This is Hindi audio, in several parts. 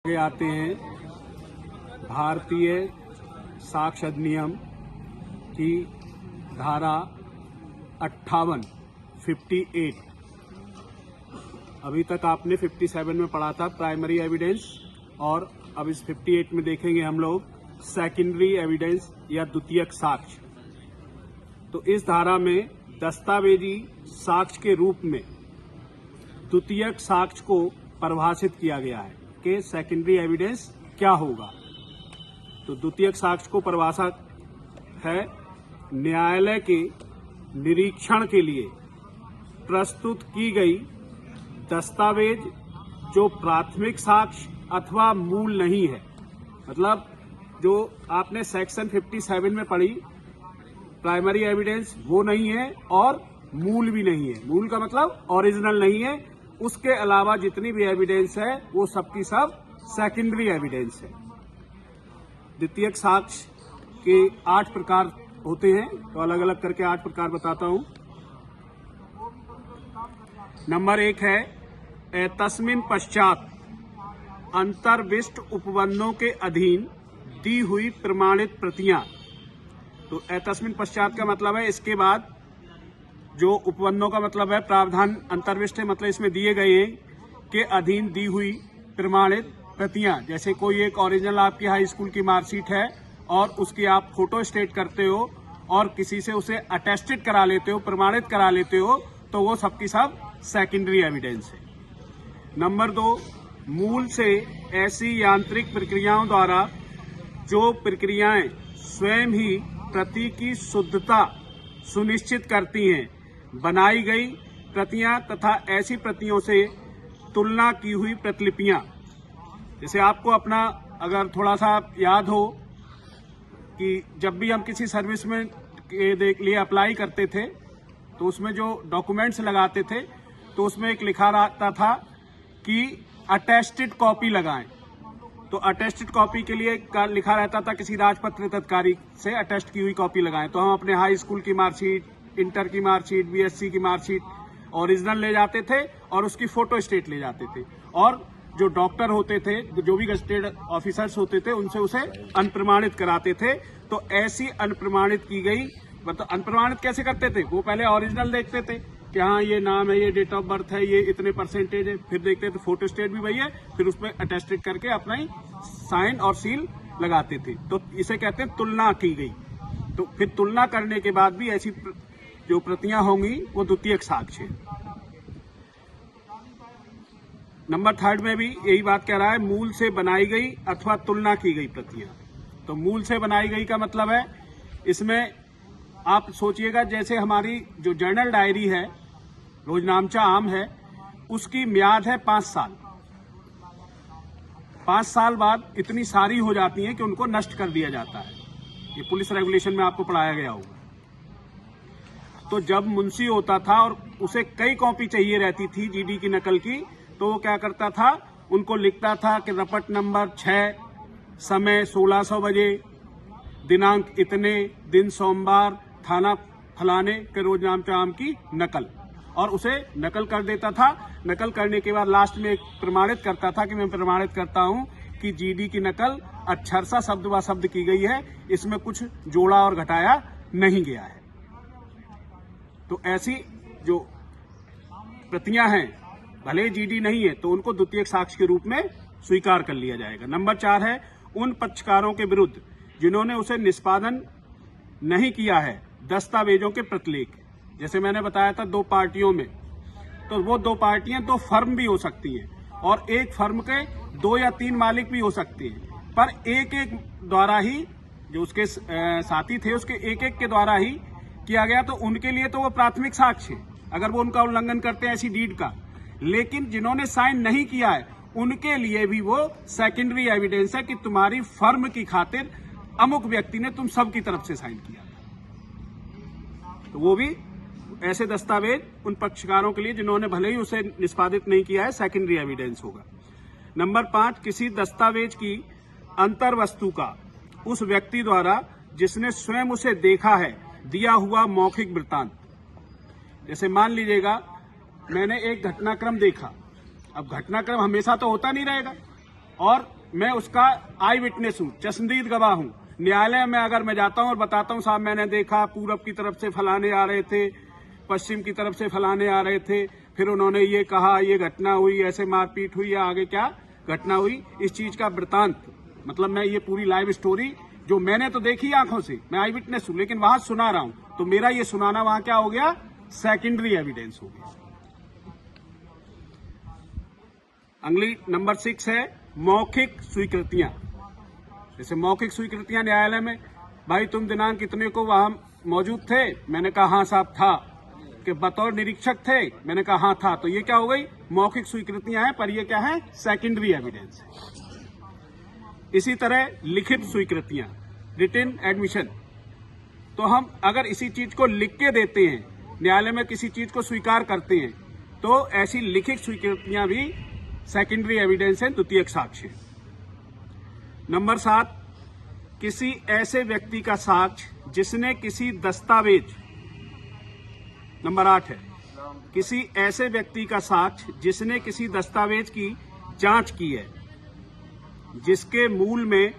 आगे आते हैं भारतीय साक्ष्य अधिनियम की धारा 58 अभी तक आपने 57 में पढ़ा था प्राइमरी एविडेंस, और अब इस 58 में देखेंगे हम लोग सेकेंडरी एविडेंस या द्वितीयक साक्ष्य। तो इस धारा में दस्तावेजी साक्ष्य के रूप में द्वितीयक साक्ष्य को परिभाषित किया गया है कि सेकेंडरी एविडेंस क्या होगा। तो द्वितीयक साक्ष्य को परिभाषा है न्यायालय के निरीक्षण के लिए प्रस्तुत की गई दस्तावेज जो प्राथमिक साक्ष्य अथवा मूल नहीं है। मतलब जो आपने सेक्शन 57 में पढ़ी प्राइमरी एविडेंस वो नहीं है और मूल भी नहीं है। मूल का मतलब ओरिजिनल नहीं है। उसके अलावा जितनी भी एविडेंस है वो सबकी सब सेकेंडरी एविडेंस है। द्वितीयक साक्ष्य के 8 प्रकार होते हैं, तो अलग अलग करके 8 प्रकार बताता हूं। नंबर 1 है तस्मिन पश्चात अंतर्विष्ट उपबंधों के अधीन दी हुई प्रमाणित प्रतियां। तो तस्मिन पश्चात का मतलब है इसके बाद, जो उपबंधों का मतलब है प्रावधान अंतर्विष्ट है, मतलब इसमें दिए गए हैं के अधीन दी हुई प्रमाणित प्रतियां। जैसे कोई एक ओरिजिनल आपकी हाई स्कूल की मार्कशीट है और उसकी आप फोटो स्टेट करते हो और किसी से उसे अटेस्टेड करा लेते हो, प्रमाणित करा लेते हो, तो वो सबकी सब सेकेंडरी एविडेंस है। नंबर 2, मूल से ऐसी यांत्रिक प्रक्रियाओं द्वारा जो प्रक्रियाएं स्वयं ही प्रति की शुद्धता सुनिश्चित करती हैं बनाई गई प्रतियां तथा ऐसी प्रतियों से तुलना की हुई प्रतिलिपियां। जैसे आपको अपना अगर थोड़ा सा याद हो कि जब भी हम किसी सर्विस में के लिए अप्लाई करते थे तो उसमें जो डॉक्यूमेंट्स लगाते थे तो उसमें एक लिखा रहता था कि अटेस्टेड कॉपी लगाएं। तो अटेस्टेड कॉपी के लिए लिखा रहता था किसी राजपत्रित अधिकारी से अटेस्ट की हुई कॉपी लगाएं। तो हम अपने हाई स्कूल की मार्कशीट, इंटर की मार्कशीट, बीएससी की मार्कशीट ओरिजिनल ले जाते थे और उसकी फोटो स्टेट ले जाते थे, और जो डॉक्टर होते थे, जो भी गजेटेड ऑफिसर्स होते थे, उनसे उसे अनप्रमाणित कराते थे। तो ऐसी अनप्रमाणित की गई, मतलब अनप्रमाणित कैसे करते थे, वो पहले ओरिजिनल देखते थे कि हाँ ये नाम है, ये डेट ऑफ बर्थ है, ये इतने परसेंटेज है, फिर देखते थे फोटो स्टेट भी वही है, फिर उसमें अटेस्टेड करके अपना ही साइन और सील लगाते थे। तो इसे कहते हैं तुलना की गई। तो फिर तुलना करने के बाद भी ऐसी जो प्रतियां होंगी वो द्वितीयक साक्ष्य है। नंबर 3 में भी यही बात कह रहा है, मूल से बनाई गई अथवा तुलना की गई प्रतियां। तो मूल से बनाई गई का मतलब है, इसमें आप सोचिएगा जैसे हमारी जो जर्नल डायरी है, रोजनामचा आम है, उसकी म्याद है 5 साल। 5 साल बाद इतनी सारी हो जाती हैं कि उनको नष्ट कर दिया जाता है। ये पुलिस रेगुलेशन में आपको पढ़ाया गया होगा। तो जब मुंशी होता था और उसे कई कॉपी चाहिए रहती थी जीडी की नकल की, तो वो क्या करता था, उनको लिखता था कि रपट नंबर 6, समय 1600 बजे, दिनांक इतने, दिन सोमवार, थाना फलाने के रोजनामचा आम की नकल, और उसे नकल कर देता था। नकल करने के बाद लास्ट में एक प्रमाणित करता था कि मैं प्रमाणित करता हूं कि जीडी की नकल अक्षरशः शब्द व शब्द की गई है, इसमें कुछ जोड़ा और घटाया नहीं गया है। तो ऐसी जो प्रतियां हैं, भले जीडी नहीं है, तो उनको द्वितीयक साक्ष्य के रूप में स्वीकार कर लिया जाएगा। नंबर 4 है उन पक्षकारों के विरुद्ध जिन्होंने उसे निष्पादन नहीं किया है दस्तावेजों के प्रतिलेख। जैसे मैंने बताया था 2 पार्टियों में, तो वो 2 पार्टियां 2 फर्म भी हो सकती हैं और एक फर्म के 2 या 3 मालिक भी हो सकते हैं, पर एक एक द्वारा ही, जो उसके साथी थे उसके एक एक के द्वारा ही किया गया, तो उनके लिए तो वो प्राथमिक साक्ष्य है अगर वो उनका उल्लंघन करते हैं ऐसी डीड का। लेकिन जिन्होंने साइन नहीं किया है उनके लिए भी वो सेकेंडरी एविडेंस है कि तुम्हारी फर्म की खातिर अमुक व्यक्ति ने तुम सब की तरफ से साइन किया। तो वो भी ऐसे दस्तावेज उन पक्षकारों के लिए जिन्होंने भले ही उसे निष्पादित नहीं किया है, सेकेंडरी एविडेंस होगा। नंबर 5, किसी दस्तावेज की अंतर्वस्तु का उस व्यक्ति द्वारा जिसने स्वयं उसे देखा है दिया हुआ मौखिक वृत्तांत। जैसे मान लीजिएगा मैंने एक घटनाक्रम देखा, अब घटनाक्रम हमेशा तो होता नहीं रहेगा, और मैं उसका आई विटनेस हूँ, चश्मदीद गवाह हूँ। न्यायालय में अगर मैं जाता हूँ और बताता हूँ साहब मैंने देखा पूरब की तरफ से फलाने आ रहे थे, पश्चिम की तरफ से फलाने आ रहे थे, फिर उन्होंने ये कहा, ये घटना हुई, ऐसे मारपीट हुई या आगे क्या घटना हुई, इस चीज का वृतांत, मतलब मैं ये पूरी लाइव स्टोरी जो मैंने तो देखी आंखों से, मैं आई विटनेस हूं, लेकिन वहां सुना रहा हूं, तो मेरा ये सुनाना वहां क्या हो गया, सेकेंडरी एविडेंस हो गया। अगली नंबर 6 है मौखिक स्वीकृतियां। जैसे मौखिक स्वीकृतियां न्यायालय में, भाई तुम दिनांक कितने को वहां मौजूद थे, मैंने कहा हाँ साहब था, कि बतौर निरीक्षक थे, मैंने कहा हाँ था, तो ये क्या हो गई, मौखिक स्वीकृतियां हैं, पर ये क्या है, सेकेंडरी एविडेंस है। इसी तरह लिखित स्वीकृतियां, रिटन एडमिशन, तो हम अगर इसी चीज को लिख के देते हैं, न्यायालय में किसी चीज को स्वीकार करते हैं, तो ऐसी लिखित स्वीकृतियां भी सेकेंडरी एविडेंस है, द्वितीयक साक्ष्य। नंबर 7, किसी ऐसे व्यक्ति का साक्ष्य जिसने किसी दस्तावेज, नंबर 8 है किसी ऐसे व्यक्ति का साक्ष्य जिसने किसी दस्तावेज की जांच की है, जिसके मूल में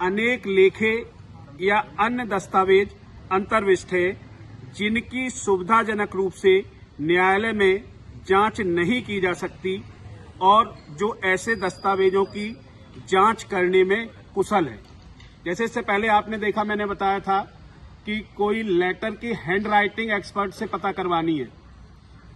अनेक लेखे या अन्य दस्तावेज अंतर्विष्ट है, जिनकी सुविधाजनक रूप से न्यायालय में जांच नहीं की जा सकती और जो ऐसे दस्तावेजों की जांच करने में कुशल है। जैसे इससे पहले आपने देखा, मैंने बताया था कि कोई लेटर की हैंड राइटिंग एक्सपर्ट से पता करवानी है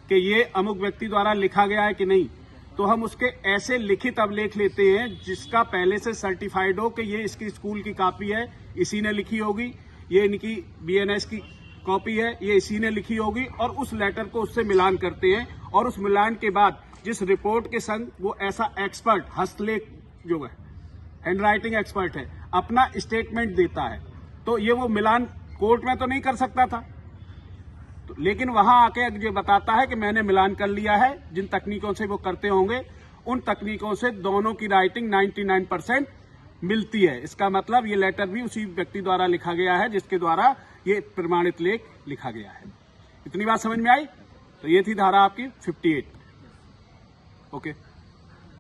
कि ये अमुक व्यक्ति द्वारा लिखा गया है कि नहीं, तो हम उसके ऐसे लिखित अभिलेख लेते हैं जिसका पहले से सर्टिफाइड हो कि ये इसकी स्कूल की कॉपी है, इसी ने लिखी होगी, ये इनकी बीएनएस की कॉपी है, ये इसी ने लिखी होगी, और उस लेटर को उससे मिलान करते हैं, और उस मिलान के बाद जिस रिपोर्ट के संग वो ऐसा एक्सपर्ट, हस्तलेख जो है हैंड राइटिंग एक्सपर्ट है, अपना स्टेटमेंट देता है, तो ये वो मिलान कोर्ट में तो नहीं कर सकता था, तो लेकिन वहां आके ये बताता है कि मैंने मिलान कर लिया है। जिन तकनीकों से वो करते होंगे उन तकनीकों से दोनों की राइटिंग 99% मिलती है। इसका मतलब ये लेटर भी उसी व्यक्ति द्वारा लिखा गया है जिसके द्वारा ये प्रमाणित लेख लिखा गया है। इतनी बात समझ में आई? तो ये थी धारा आपकी 58। ओके।